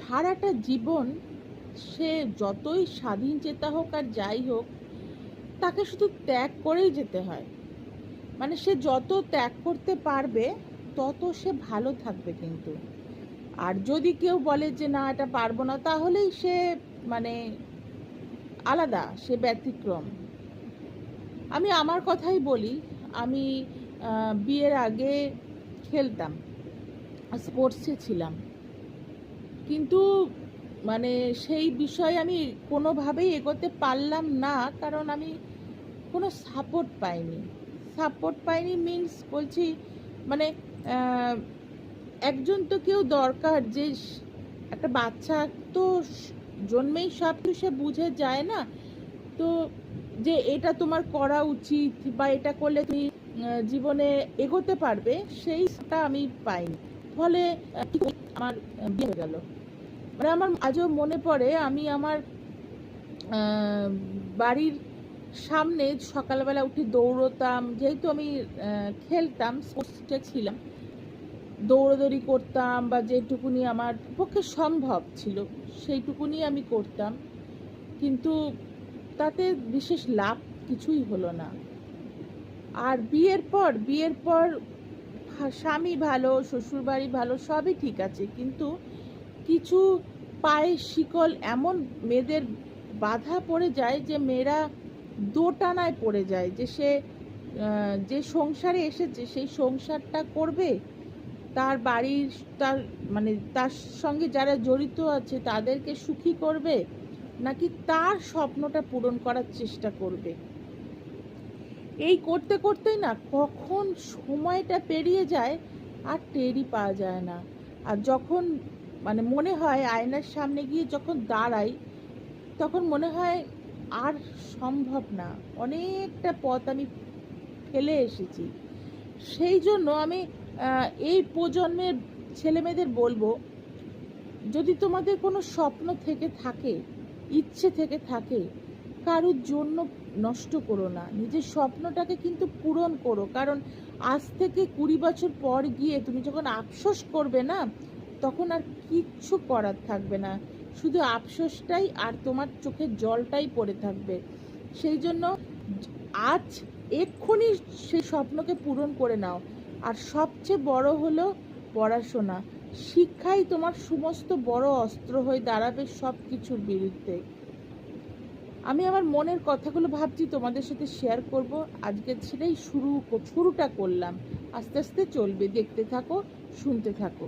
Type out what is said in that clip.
সারাটা জীবন সে যতই স্বাধীন চেতা হোক আর যাই হোক, তাকে শুধু ত্যাগ করেই যেতে হয়। মানে সে যত ত্যাগ করতে পারবে তত সে ভালো থাকবে। কিন্তু আর যদি কেউ বলে যে না এটা পারবো না, তাহলেই সে মানে আলাদা, সে ব্যতিক্রম। আমি আমার কথাই বলি। আমি বিয়ের আগে খেলতাম, স্পোর্টসে ছিলাম, কিন্তু মানে সেই বিষয়ে আমি কোনোভাবেই এগোতে পারলাম না, কারণ আমি কোনো সাপোর্ট পাইনি। সাপোর্ট পাইনি মিন্স বলছি, মানে আহ, একজন তো কেউ দরকার, যে একটা বাচ্চা তো জন্মেই সব কিছু সে বুঝে যায় না, তো যে এটা তোমার করা উচিত বা এটা করলে তুমি জীবনে এগোতে পারবে, সেইটা আমি পাইনি। ফলে কি করি, আমার বিয়ে হয়ে গেল। মানে আমার আজও মনে পড়ে, আমি আমার আহ, বাড়ির সামনে সকালবেলা উঠে দৌড়তাম, যেহেতু আমি খেলতাম, স্পোর্টসে ছিলাম, দৌড়দৌড়ি করতাম বা যেটুকুনি আমার পক্ষে সম্ভব ছিল সেইটুকুনি আমি করতাম। কিন্তু তাতে বিশেষ লাভ কিছুই হলো না। আর বিয়ের পর স্বামী ভালো, শ্বশুরবাড়ি ভালো, সবই ঠিক আছে, কিন্তু কিছু পায়ে শিকল এমন মেয়েদের বাধা পড়ে যায় যে মেয়েরা দোটানায় পড়ে যায়, যে সে যে সংসারে এসেছে সেই সংসারটা করবে, তার বাড়ির তার মানে তার সঙ্গে যারা জড়িত আছে তাদেরকে সুখী করবে, নাকি তার স্বপ্নটা পূরণ করার চেষ্টা করবে। এই করতে করতেই না কখন সময়টা পেরিয়ে যায় আর টেরই পাওয়া যায় না। আর যখন মানে মনে হয় আয়নার সামনে গিয়ে যখন দাঁড়াই, তখন মনে হয় আর সম্ভব না, অনেকটা পথ আমি ফেলে এসেছি। সেই জন্য আমি এই প্রজন্মের ছেলেমেয়েদের বলবো, যদি তোমাদের কোনো স্বপ্ন থেকে থাকে, ইচ্ছে থেকে থাকে, কারোর জন্য নষ্ট করো না, নিজের স্বপ্নটাকে কিন্তু পূরণ করো। কারণ আজ থেকে 20 বছর পর গিয়ে তুমি যখন আফসোস করবে না, তখন আর কিচ্ছু করার থাকবে না, শুধু আফসোসটাই আর তোমার চোখের জলটাই পড়ে থাকবে। সেই জন্য আজ এক্ষুনি সেই স্বপ্নকে পূরণ করে নাও। আর সবচেয়ে বড় হলো পড়াশোনা। শিক্ষাই তোমার সমস্ত বড় অস্ত্র হয়ে দাঁড়াবে সব কিছুর বিরুদ্ধে। আমি আমার মনের কথাগুলো ভাবছি তোমাদের সাথে শেয়ার করব। আজকে সেটাই শুরুটা করলাম, আস্তে আস্তে চলবে, দেখতে থাকো, শুনতে থাকো।